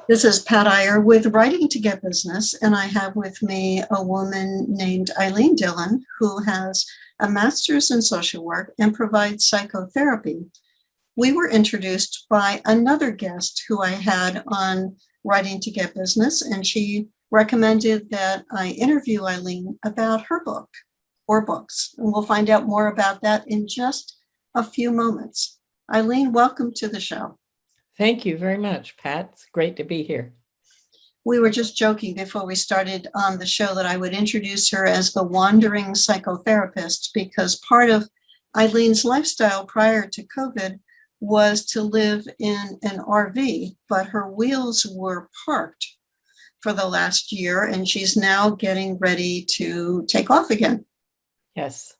This is Pat Iyer with Writing to Get Business, and I have with me a woman named Irene Dillon who has a master's in social work and provides psychotherapy. We were introduced by another guest who I had on Writing to Get Business, and she recommended that I interview Irene about her book or books, and we'll find out more about that in just a few moments. Irene, welcome to the show. Thank you very much, Pat. It's great to be here. We were just joking before we started on the show that I would introduce her as the wandering psychotherapist, because part of Irene's lifestyle prior to COVID was to live in an RV, but her wheels were parked for the last year, and she's now getting ready to take off again. Yes,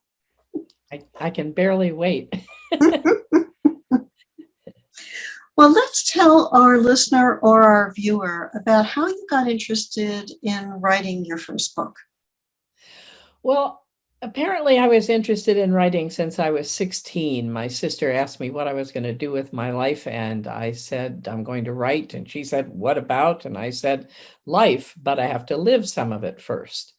I can barely wait. Well, let's tell our listener or our viewer about how you got interested in writing your first book. Well, apparently I was interested in writing since I was 16. My sister asked me what I was going to do with my life, and I said, I'm going to write. And she said, what about? And I said, life, but I have to live some of it first.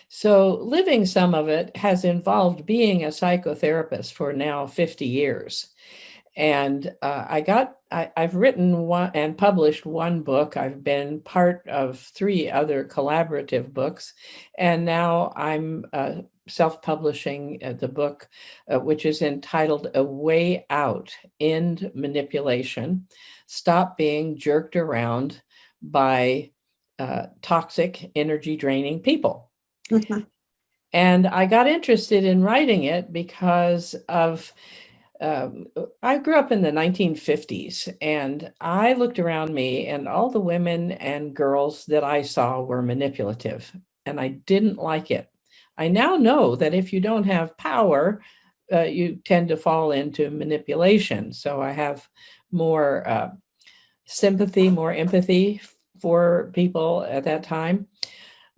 So living some of it has involved being a psychotherapist for now 50 years. And I've written one and published one book. I've been part of 3 other collaborative books. And now I'm self-publishing the book, which is entitled A Way Out, End Manipulation, Stop Being Jerked Around by Toxic, Energy Draining People. Mm-hmm. And I got interested in writing it because of I grew up in the 1950s, and I looked around me, and all the women and girls that I saw were manipulative, and I didn't like it. I now know that if you don't have power, you tend to fall into manipulation. So I have more sympathy, more empathy for people at that time.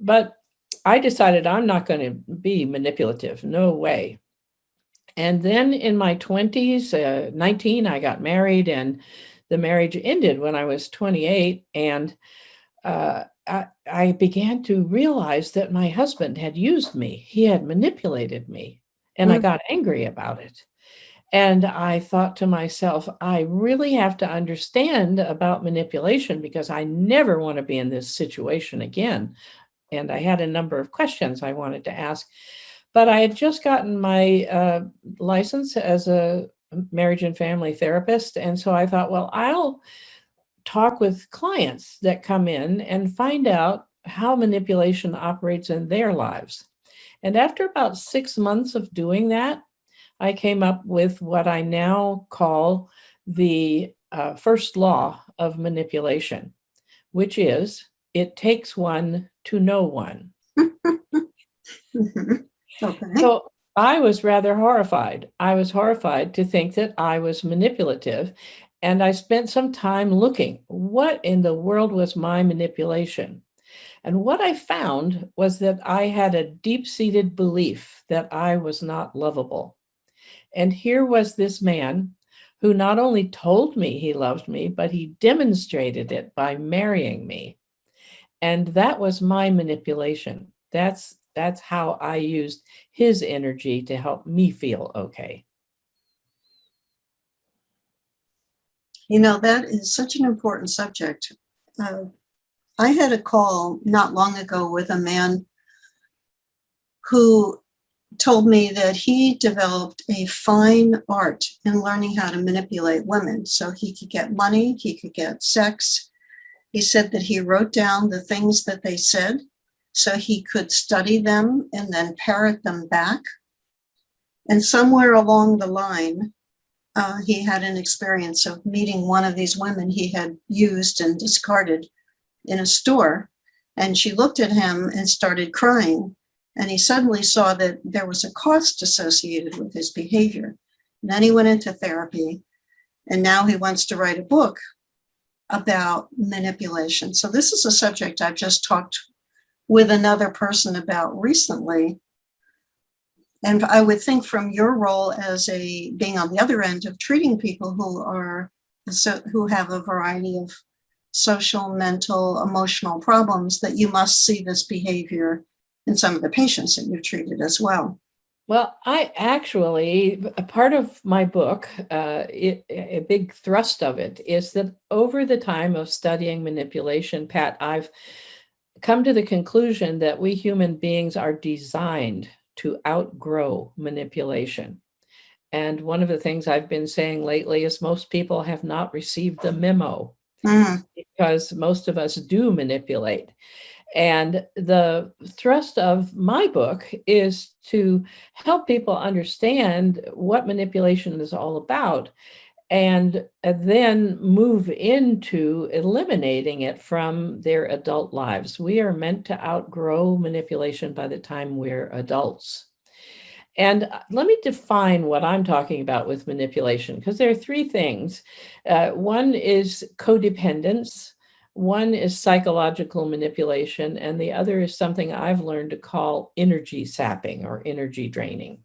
But I decided I'm not going to be manipulative. No way. And then in my 20s, 19, I got married, and the marriage ended when I was 28. And I began to realize that my husband had used me. He had manipulated me, and I got angry about it. And I thought to myself, I really have to understand about manipulation because I never want to be in this situation again. And I had a number of questions I wanted to ask. But I had just gotten my license as a marriage and family therapist. And so I thought, well, I'll talk with clients that come in and find out how manipulation operates in their lives. And after about 6 months of doing that, I came up with what I now call the first law of manipulation, which is it takes one to know one. Mm-hmm. Okay. So I was rather horrified. I was horrified to think that I was manipulative. And I spent some time looking, what in the world was my manipulation? And what I found was that I had a deep-seated belief that I was not lovable. And here was this man who not only told me he loved me, but he demonstrated it by marrying me. And that was my manipulation. That's how I used his energy to help me feel okay. You know, that is such an important subject. I had a call not long ago with a man who told me that he developed a fine art in learning how to manipulate women. So he could get money, he could get sex. He said that he wrote down the things that they said so he could study them and then parrot them back. And somewhere along the line, he had an experience of meeting one of these women he had used and discarded in a store. And she looked at him and started crying. And he suddenly saw that there was a cost associated with his behavior. And then he went into therapy. And now he wants to write a book about manipulation. So this is a subject I've just talked with another person about recently. And I would think from your role as being on the other end of treating people who have a variety of social, mental, emotional problems, that you must see this behavior in some of the patients that you've treated as well. Well, I actually, a part of my book, a big thrust of it is that over the time of studying manipulation, Pat, I've come to the conclusion that we human beings are designed to outgrow manipulation. And one of the things I've been saying lately is most people have not received the memo Mm, because most of us do manipulate. And the thrust of my book is to help people understand what manipulation is all about and then move into eliminating it from their adult lives. We are meant to outgrow manipulation by the time we're adults. And let me define what I'm talking about with manipulation, because there are three things. One is codependence, one is psychological manipulation, and the other is something I've learned to call energy sapping or energy draining.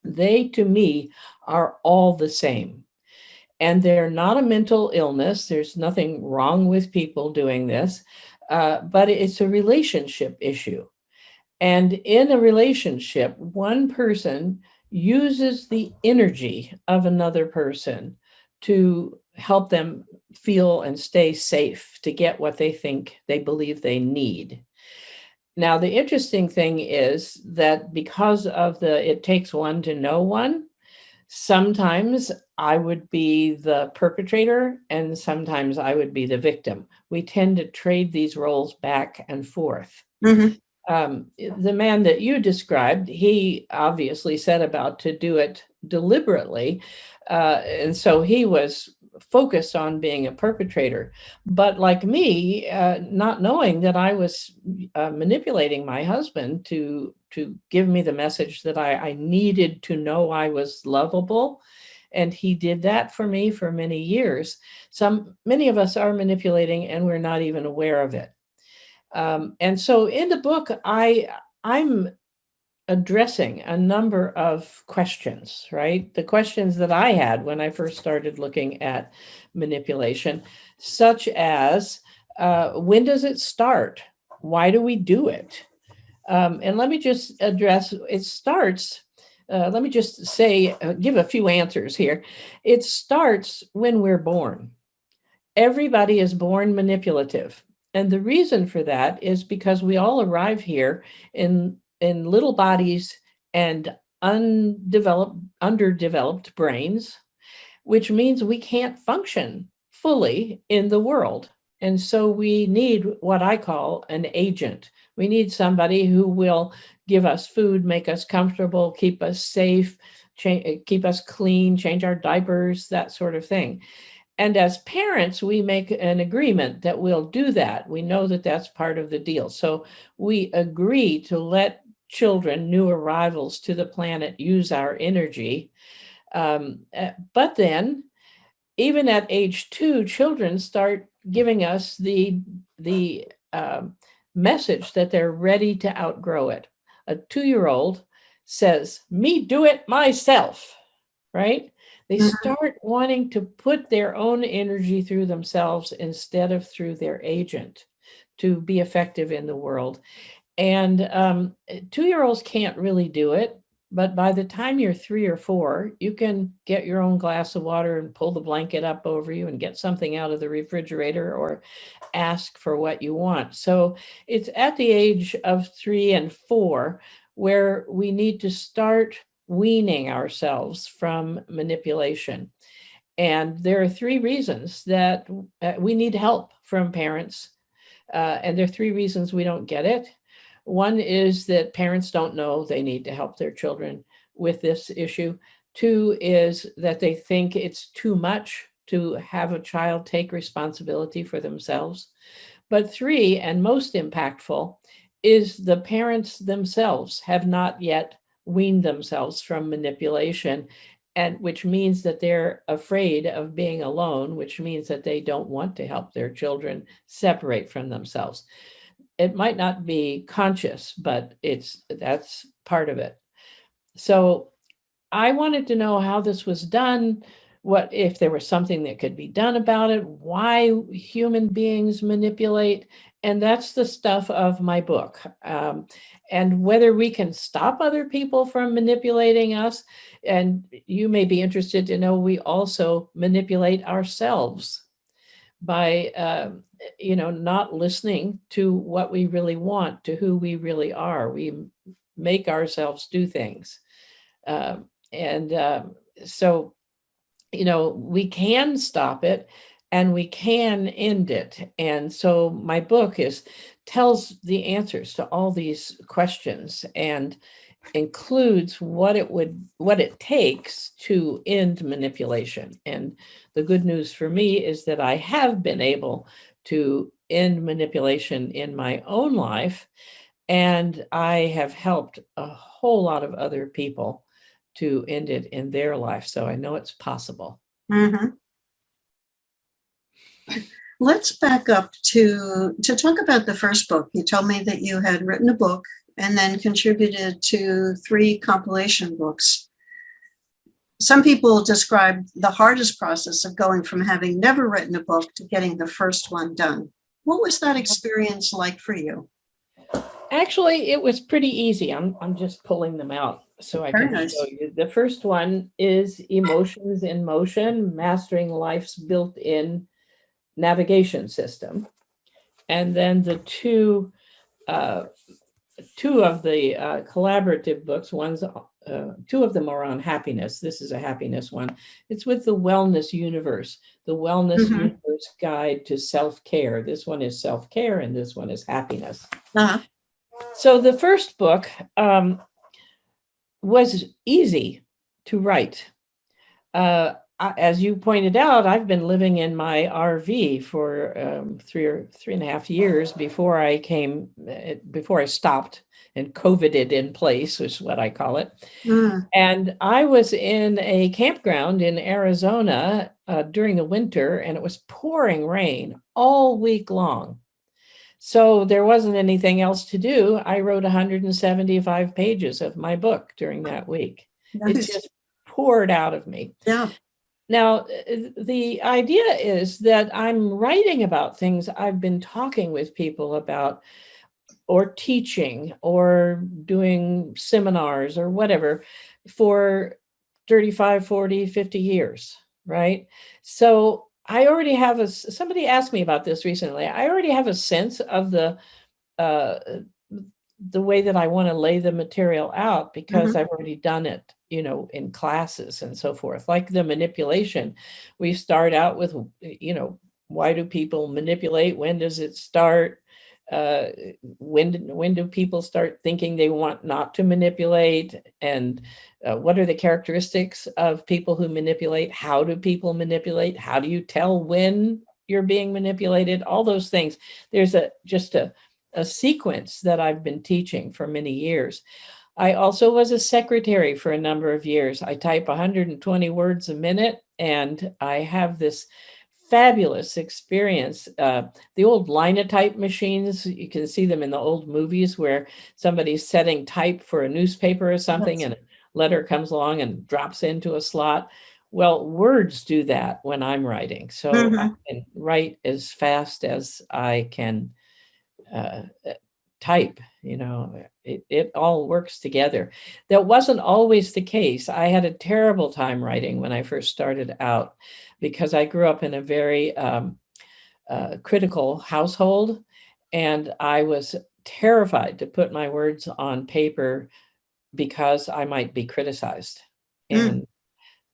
They, to me, are all the same. And they're not a mental illness. There's nothing wrong with people doing this, but it's a relationship issue. And in a relationship, one person uses the energy of another person to help them feel and stay safe, to get what they think they believe they need. Now, the interesting thing is that because of the it takes one to know one, sometimes I would be the perpetrator and sometimes I would be the victim. We tend to trade these roles back and forth. mhm. The man that you described, he obviously set about to do it deliberately. And so he was focused on being a perpetrator. But like me, not knowing that I was manipulating my husband to give me the message that I needed to know I was lovable. And he did that for me for many years. Many of us are manipulating and we're not even aware of it. And so in the book, I'm addressing a number of questions, right? The questions that I had when I first started looking at manipulation, such as when does it start? Why do we do it? And let me just address it starts. Let me just say, give a few answers here. It starts when we're born. Everybody is born manipulative. And the reason for that is because we all arrive here in little bodies and underdeveloped brains, which means we can't function fully in the world. And so we need what I call an agent. We need somebody who will give us food, make us comfortable, keep us safe, keep us clean, change our diapers, that sort of thing. And as parents, we make an agreement that we'll do that. We know that that's part of the deal. So we agree to let children, new arrivals to the planet, use our energy. But then, even at age 2, children start giving us the message that they're ready to outgrow it. A 2-year-old says, "Me do it myself," right? They start wanting to put their own energy through themselves instead of through their agent to be effective in the world. And 2-year-olds can't really do it. But by the time you're 3 or 4, you can get your own glass of water and pull the blanket up over you and get something out of the refrigerator or ask for what you want. So it's at the age of 3 and 4 where we need to start weaning ourselves from manipulation. And there are 3 reasons that we need help from parents. And there are 3 reasons we don't get it. One is that parents don't know they need to help their children with this issue. 2 is that they think it's too much to have a child take responsibility for themselves. But 3, and most impactful, is the parents themselves have not yet weaned themselves from manipulation, and which means that they're afraid of being alone, which means that they don't want to help their children separate from themselves. It might not be conscious, but that's part of it. So I wanted to know how this was done, what if there was something that could be done about it, why human beings manipulate. And that's the stuff of my book. And whether we can stop other people from manipulating us. And you may be interested to know we also manipulate ourselves by not listening to what we really want, to who we really are. We make ourselves do things. So we can stop it and we can end it. And so my book tells the answers to all these questions and includes what it takes to end manipulation. And the good news for me is that I have been able to end manipulation in my own life, and I have helped a whole lot of other people to end it in their life. So I know it's possible. Mm-hmm. Let's back up to talk about the first book. You told me that you had written a book and then contributed to 3 compilation books. Some people describe the hardest process of going from having never written a book to getting the first one done. What was that experience like for you? Actually, it was pretty easy. I'm just pulling them out so I Very can nice. show you. The first one is Emotions in Motion, Mastering Life's Built-in Navigation System. And then the two of the collaborative books, two of them are on happiness. This is a happiness one. It's with the Wellness Universe, the Wellness Universe Guide to Self-Care. This one is self-care and this one is happiness. Uh-huh. So the first book was easy to write. As you pointed out, I've been living in my RV for 3.5 years before I stopped and COVIDed in place, is what I call it. And I was in a campground in Arizona during the winter, and it was pouring rain all week long. So there wasn't anything else to do. I wrote 175 pages of my book during that week. Nice. It just poured out of me. Yeah. Now, the idea is that I'm writing about things I've been talking with people about, or teaching, or doing seminars, or whatever, for 35, 40, 50 years, right? So I already have somebody asked me about this recently. I already have a sense of the way that I want to lay the material out, because I've already done it, in classes and so forth. Like the manipulation, we start out with, why do people manipulate? When does it start? When do people start thinking they want not to manipulate? And what are the characteristics of people who manipulate? How do people manipulate? How do you tell when you're being manipulated? All those things. There's just a sequence that I've been teaching for many years. I also was a secretary for a number of years. I type 120 words a minute, and I have this fabulous experience. The old linotype machines, you can see them in the old movies where somebody's setting type for a newspaper or something, and a letter comes along and drops into a slot. Well, words do that when I'm writing. So I can write as fast as I can type. It all works together. That wasn't always the case. I had a terrible time writing when I first started out, because I grew up in a very critical household, and I was terrified to put my words on paper because I might be criticized. And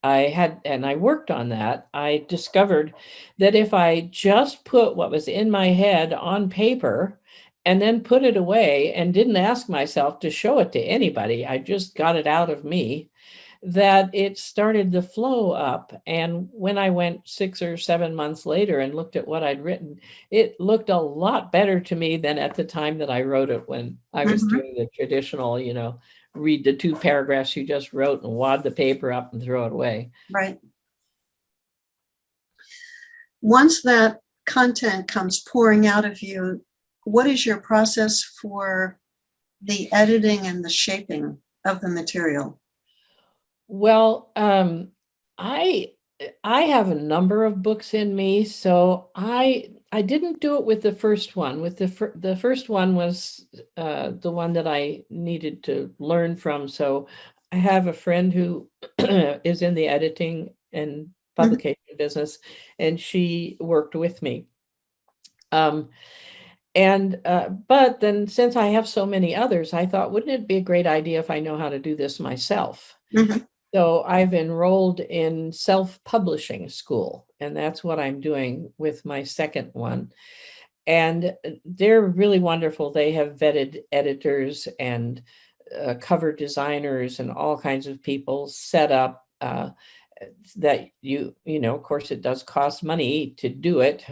I worked on that. I discovered that if I just put what was in my head on paper and then put it away and didn't ask myself to show it to anybody, I just got it out of me, that it started the flow up. And when I went 6 or 7 months later and looked at what I'd written, it looked a lot better to me than at the time that I wrote it, when I was doing the traditional, read the 2 paragraphs you just wrote and wad the paper up and throw it away. Right. Once that content comes pouring out of you, what is your process for the editing and the shaping of the material? Well, I I have a number of books in me, so I didn't do it with the first one. With the first one was the one that I needed to learn from. So I have a friend who is in the editing and Mhm, publication business, and she worked with me. Um, and but then since I have so many others, I thought, wouldn't it be a great idea if I know how to do this myself? mhm. So I've enrolled in self-publishing school, and that's what I'm doing with my second one. And they're really wonderful. They have vetted editors and cover designers and all kinds of people set up that you know, of course, it does cost money to do it.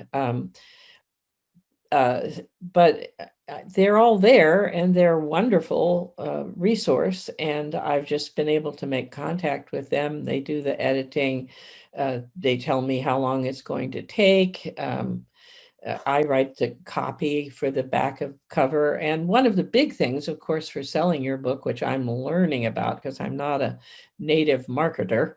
Uh, but they're all there and they're a wonderful resource. And I've just been able to make contact with them. They do the editing. They tell me how long it's going to take. I write the copy for the back of cover. And one of the big things, of course, for selling your book, which I'm learning about because I'm not a native marketer,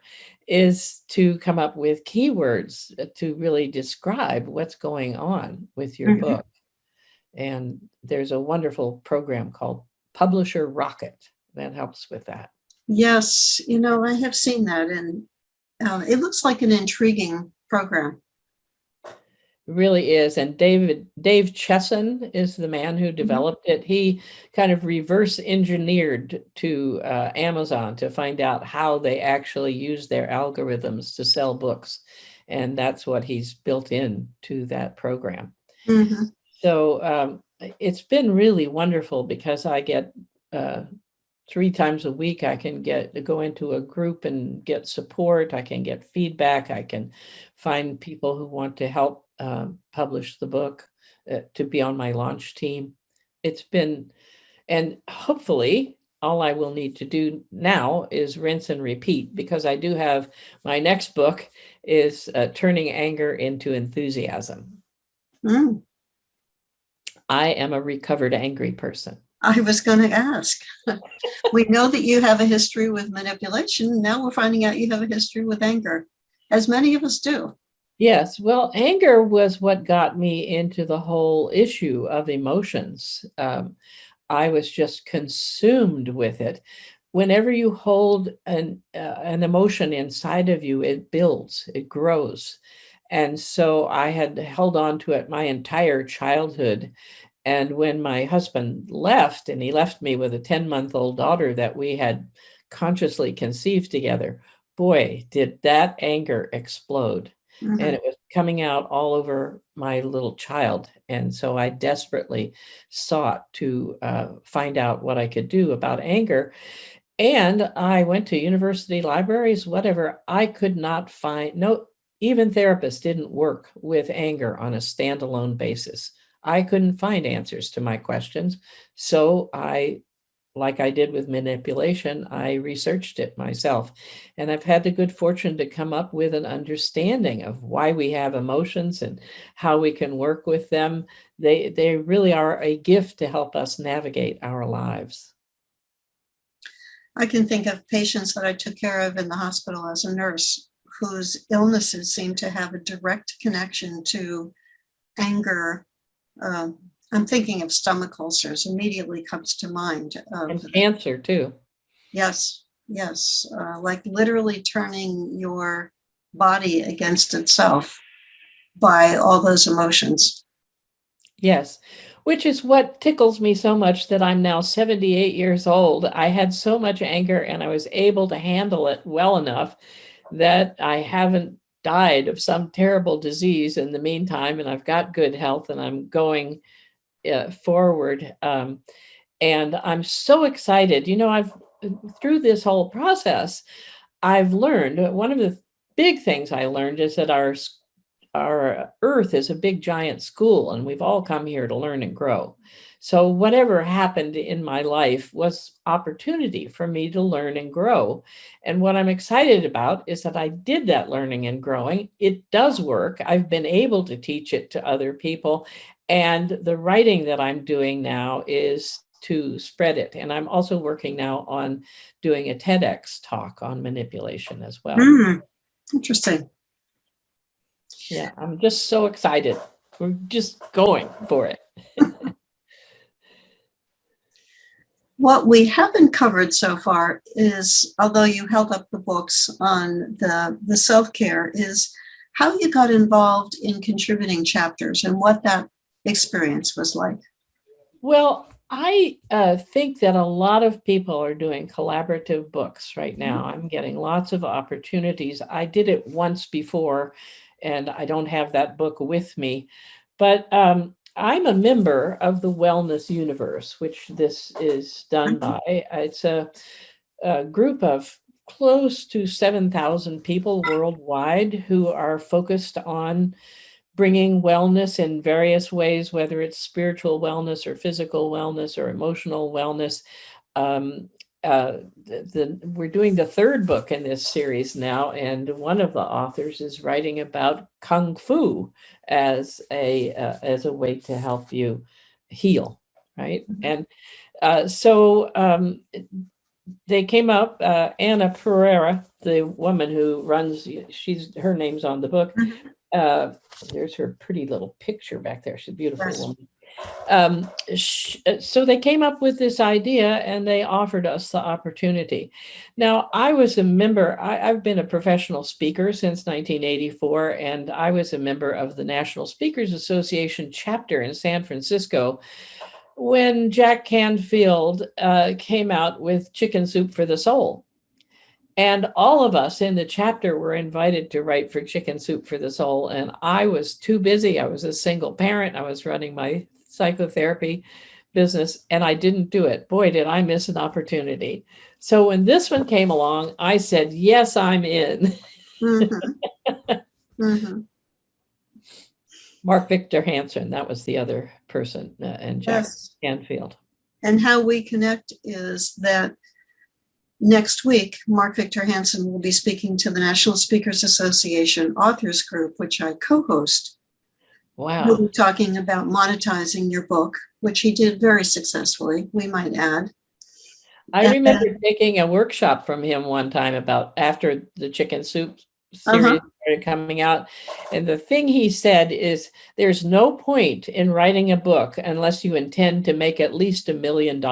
is to come up with keywords to really describe what's going on with your Mhm. book. And there's a wonderful program called Publisher Rocket that helps with that. Yes, I have seen that, and it looks like an intriguing program. It really is. And Dave Chesson is the man who Mhm, developed it. He kind of reverse engineered to Amazon to find out how they actually use their algorithms to sell books. And that's what he's built in to that program. mhm. So it's been really wonderful because I get 3 times a week I can go into a group and get support. I can get feedback. I can find people who want to help publish the book to be on my launch team. It's been, and hopefully all I will need to do now is rinse and repeat because I do have my next book is Turning Anger into Enthusiasm. Mm. I am a recovered angry person. I was going to ask. We know that you have a history with manipulation. Now we're finding out you have a history with anger, as many of us do. Yes, well, anger was what got me into the whole issue of emotions. I was just consumed with it. Whenever you hold an emotion inside of you, it builds, it grows. And so I had held on to it my entire childhood. And when my husband left, and he left me with a 10-month-old daughter that we had consciously conceived together, boy, did that anger explode. And Mhm. it was coming out all over my little child. And so I desperately sought to find out what I could do about anger. And I went to university libraries, whatever. I could not find, no, even therapists didn't work with anger on a standalone basis. I couldn't find answers to my questions. So like I did with manipulation, I researched it myself. And I've had the good fortune to come up with an understanding of why we have emotions and how we can work with them. They really are a gift to help us navigate our lives. I can think of patients that I took care of in the hospital as a nurse whose illnesses seem to have a direct connection to anger. I'm thinking of stomach ulcers, immediately comes to mind. Of And cancer too. yes, yes, like literally turning your body against itself by all those emotions. Yes, which is what tickles me so much that I'm now 78 years old. I had so much anger and I was able to handle it well enough that I haven't died of some terrible disease in the meantime, and I've got good health and I'm going forward. And I'm so excited. You know, I've through this whole process, I've learned one of the big things I learned is that our earth is a big giant school and we've all come here to learn and grow. So whatever happened in my life was opportunity for me to learn and grow. And what I'm excited about is that I did that learning and growing. It does work. I've been able to teach it to other people. And the writing that I'm doing now is to spread it. And I'm also working now on doing a TEDx talk on manipulation as well. Hmm, interesting. Yeah, I'm just so excited. We're just going for it. What we haven't covered so far is, although you held up the books on the self-care, is how you got involved in contributing chapters and what that experience was like. Well, I think that a lot of people are doing collaborative books right now. I'm getting lots of opportunities. I did it once before, and I don't have that book with me. But I'm a member of the Wellness Universe, which this is done by. It's a group of close to 7,000 people worldwide who are focused on bringing wellness in various ways, whether it's spiritual wellness or physical wellness or emotional wellness. Um, we're doing the third book in this series now, and one of the authors is writing about kung fu as a way to help you heal, right? And so they came up. Anna Pereira, the woman who runs, her name's on the book. There's her pretty little picture back there. She's a beautiful Yes. woman. So they came up with this idea and they offered us the opportunity. Now, I was a member, I've been a professional speaker since 1984, and I was a member of the National Speakers Association chapter in San Francisco when Jack Canfield came out with Chicken Soup for the Soul. And all of us in the chapter were invited to write for Chicken Soup for the Soul. And I was too busy. I was a single parent. I was running my psychotherapy business, and I didn't do it. Boy, did I miss an opportunity. So when this one came along, I said, yes, I'm in. Mark Victor Hansen, that was the other person, and Jack Canfield. And how we connect is that next week, Mark Victor Hansen will be speaking to the National Speakers Association Authors Group, which I co-host. Wow. We'll be talking about monetizing your book, which he did very successfully, we might add. I remember taking a workshop from him one time about after the Chicken Soup series started coming out. And the thing he said is, there's no point in writing a book unless you intend to make at least $1 million.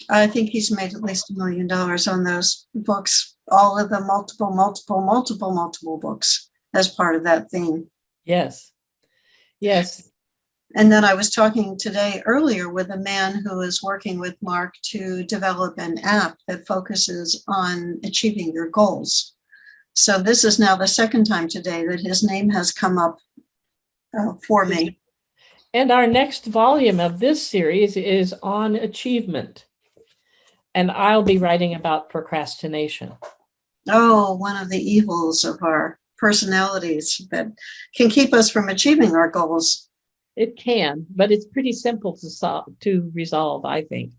I think he's made at least $1 million on those books, all of the multiple books as part of that theme. Yes. Yes. And then I was talking earlier with a man who is working with Mark to develop an app that focuses on achieving your goals. So this is now the second time today that his name has come up for me. And our next volume of this series is on achievement. And I'll be writing about procrastination. Oh, one of the evils of our personalities that can keep us from achieving our goals. It can, but it's pretty simple to resolve, I think.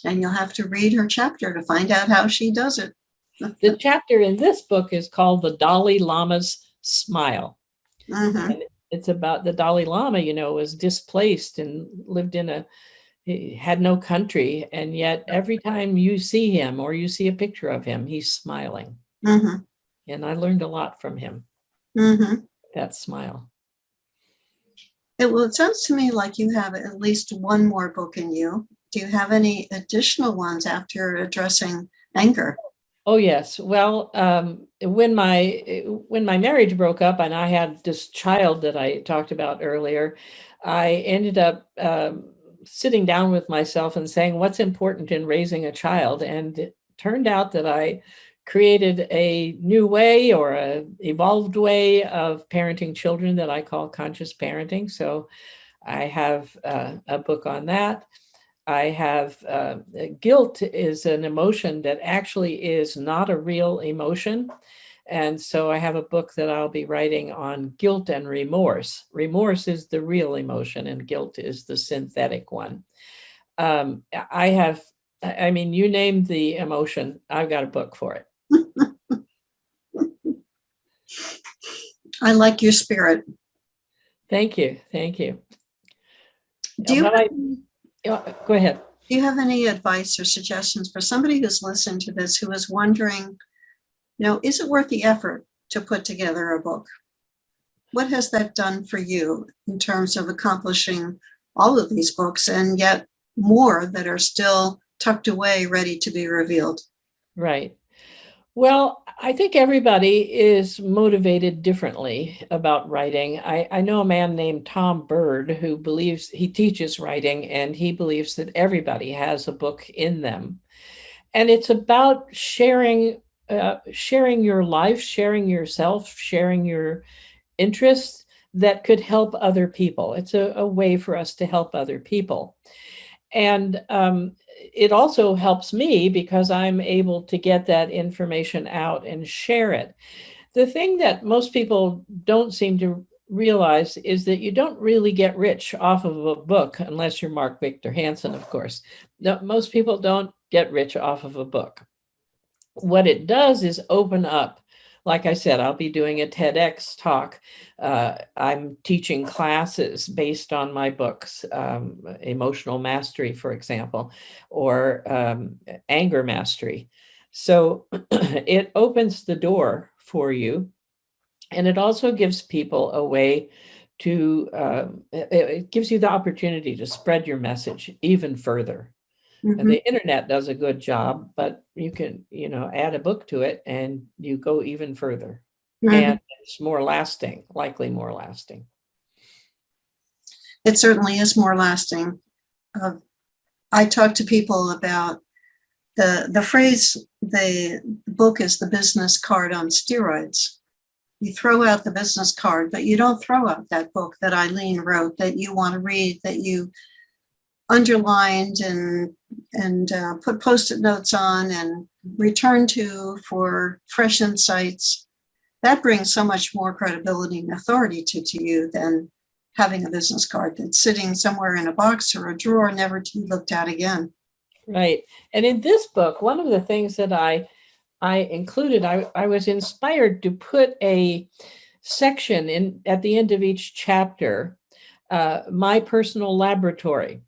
And you'll have to read her chapter to find out how she does it. The chapter in this book is called The Dalai Lama's Smile. And it's about the Dalai Lama, was displaced and he had no country. And yet every time you see him or you see a picture of him, he's smiling. And I learned a lot from him. That smile. It sounds to me like you have at least one more book in you. Do you have any additional ones after addressing anger? Oh, yes. Well, when my marriage broke up and I had this child that I talked about earlier, I ended up sitting down with myself and saying, what's important in raising a child? And it turned out that I created a new way or an evolved way of parenting children that I call conscious parenting. So I have a book on that. I have guilt is an emotion that actually is not a real emotion. And so I have a book that I'll be writing on guilt and remorse. Remorse is the real emotion and guilt is the synthetic one. You name the emotion, I've got a book for it. I like your spirit. Thank you. Thank you. Go ahead. Do you have any advice or suggestions for somebody who's listened to this, who is wondering Is it worth the effort to put together a book? What has that done for you in terms of accomplishing all of these books and yet more that are still tucked away, ready to be revealed? Right. Well, I think everybody is motivated differently about writing. I know a man named Tom Bird who believes he teaches writing, and he believes that everybody has a book in them. And it's about sharing your life, sharing yourself, sharing your interests that could help other people. It's a way for us to help other people. And it also helps me because I'm able to get that information out and share it. The thing that most people don't seem to realize is that you don't really get rich off of a book unless you're Mark Victor Hansen, of course. No, most people don't get rich off of a book. What it does is open up. Like I said, I'll be doing a TEDx talk. I'm teaching classes based on my books, Emotional Mastery, for example, or Anger Mastery. So it opens the door for you. And it also gives people a way to, it gives you the opportunity to spread your message even further. And Mhm, the internet does a good job, but you can, add a book to it and you go even further. mhm. And it's more lasting, likely more lasting. It certainly is more lasting. Uh, I talk to people about the phrase, the book is the business card on steroids. You throw out the business card, but you don't throw out that book that Ilene wrote that you want to read, that you underlined and put post-it notes on and return to for fresh insights. That brings so much more credibility and authority to you than having a business card that's sitting somewhere in a box or a drawer, never to be looked at again. Right. And in this book, one of the things that I included, I was inspired to put a section in at the end of each chapter, my personal laboratory.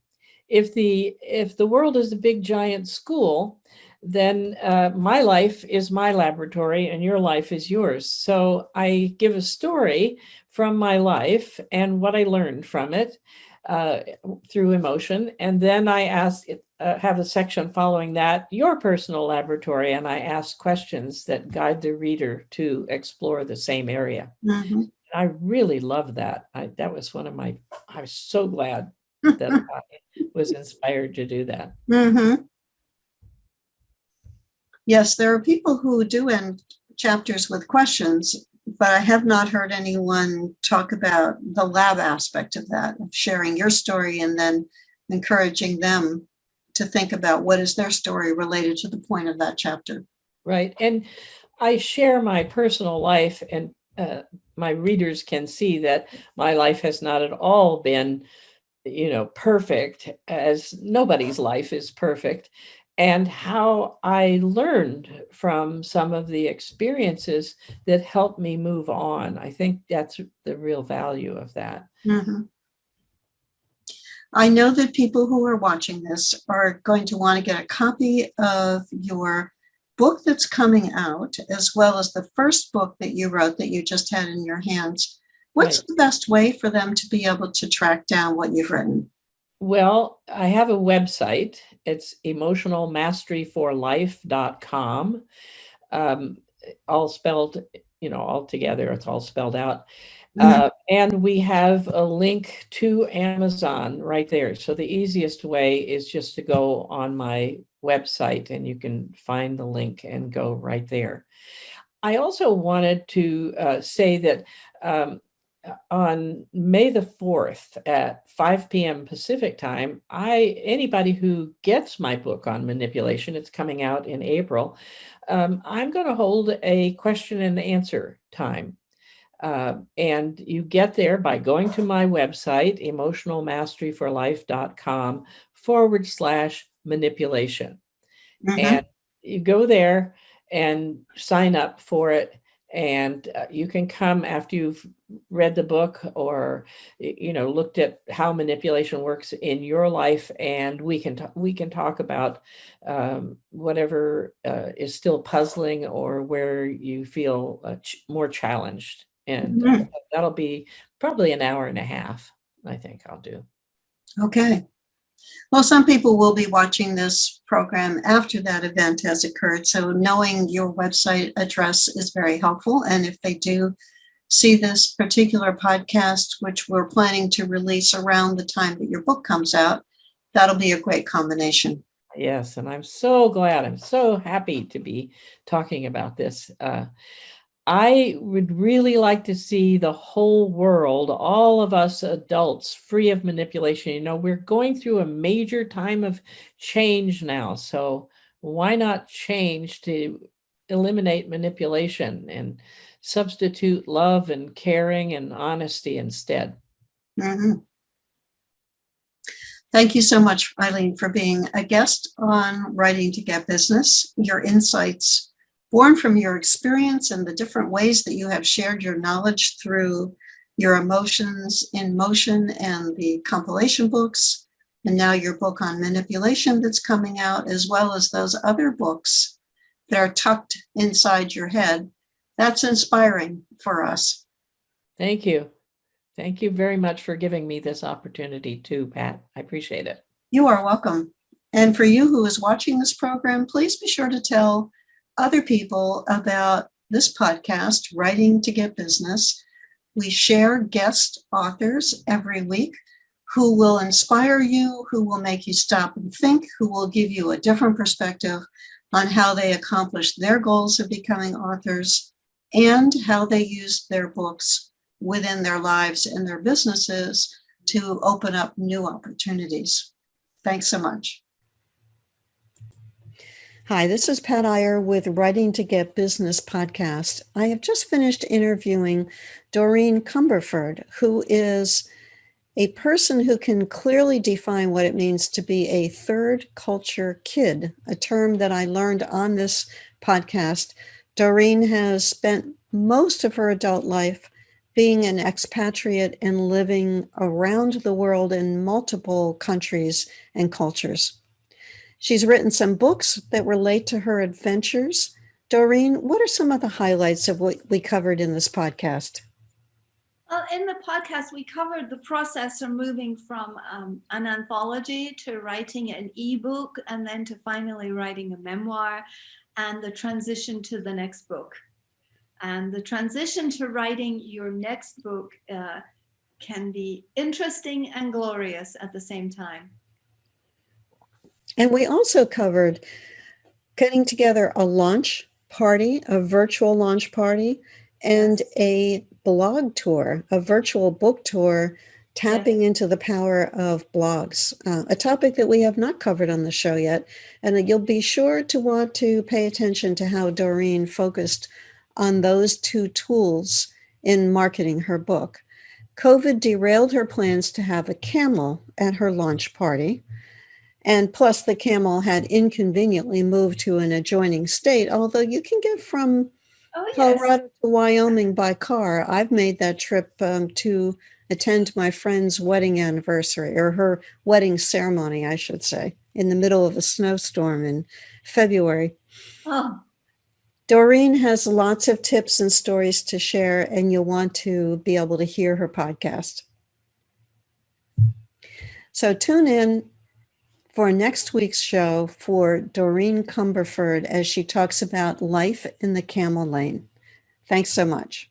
If the world is a big giant school, then my life is my laboratory and your life is yours. So I give a story from my life and what I learned from it uh, through emotion, and then I have a section following that, your personal laboratory, and I ask questions that guide the reader to explore the same area. Mm-hmm. I really love that. That was one of my. I was so glad that I was inspired to do that. Mm-hmm. Yes, there are people who do end chapters with questions, but I have not heard anyone talk about the lab aspect of that, of sharing your story and then encouraging them to think about what is their story related to the point of that chapter. Right. And I share my personal life, and my readers can see that my life has not at all been, perfect, as nobody's life is perfect, and how I learned from some of the experiences that helped me move on. I think that's the real value of that. Mm-hmm. I know that people who are watching this are going to want to get a copy of your book that's coming out, as well as the first book that you wrote that you just had in your hands. What's Right. the best way for them to be able to track down what you've written? Well, I have a website. It's emotionalmasteryforlife.com. All spelled, all together. It's all spelled out. Mm-hmm. And we have a link to Amazon right there. So the easiest way is just to go on my website and you can find the link and go right there. I also wanted to say that on May the 4th at 5 p.m. Pacific time, anybody who gets my book on manipulation, it's coming out in April, I'm going to hold a question and answer time. And you get there by going to my website, emotionalmasteryforlife.com/manipulation. Mm-hmm. And you go there and sign up for it. And you can come after you've read the book or looked at how manipulation works in your life, and we can talk about whatever is still puzzling or where you feel more challenged. And Mhm. that'll be probably an hour and a half, I think I'll do. Okay. Well, some people will be watching this program after that event has occurred, so knowing your website address is very helpful. And if they do see this particular podcast, which we're planning to release around the time that your book comes out, that'll be a great combination. Yes, and I'm so glad. I'm so happy to be talking about this. I would really like to see the whole world, all of us adults, free of manipulation. We're going through a major time of change now. So why not change to eliminate manipulation and substitute love and caring and honesty instead? Mm-hmm. Thank you so much, Irene, for being a guest on Writing to Get Business. Your insights, born from your experience and the different ways that you have shared your knowledge through your Emotions in Motion and the compilation books, and now your book on manipulation that's coming out, as well as those other books that are tucked inside your head. That's inspiring for us. Thank you. Thank you very much for giving me this opportunity too, Pat. I appreciate it. You are welcome. And for you who is watching this program, please be sure to tell other people about this podcast, Writing to Get Business. We share guest authors every week who will inspire you, who will make you stop and think, who will give you a different perspective on how they accomplished their goals of becoming authors and how they used their books within their lives and their businesses to open up new opportunities. Thanks so much. Hi, this is Pat Iyer with Writing to Get Business podcast. I have just finished interviewing Doreen Cumberford, who is a person who can clearly define what it means to be a third culture kid, a term that I learned on this podcast. Doreen has spent most of her adult life being an expatriate and living around the world in multiple countries and cultures. She's written some books that relate to her adventures. Doreen, what are some of the highlights of what we covered in this podcast? Well, in the podcast, we covered the process of moving from an anthology to writing an ebook and then to finally writing a memoir, and the transition to the next book. And the transition to writing your next book can be interesting and glorious at the same time. And we also covered getting together a launch party, a virtual launch party, and a blog tour, a virtual book tour, tapping into the power of blogs, a topic that we have not covered on the show yet. And you'll be sure to want to pay attention to how Doreen focused on those two tools in marketing her book. COVID derailed her plans to have a camel at her launch party. And plus, the camel had inconveniently moved to an adjoining state, although you can get from Colorado to Wyoming by car. I've made that trip to attend my friend's wedding anniversary, or her wedding ceremony, I should say, in the middle of a snowstorm in February. Oh. Doreen has lots of tips and stories to share, and you'll want to be able to hear her podcast. So tune in for next week's show for Doreen Cumberford as she talks about life in the camel lane. Thanks so much.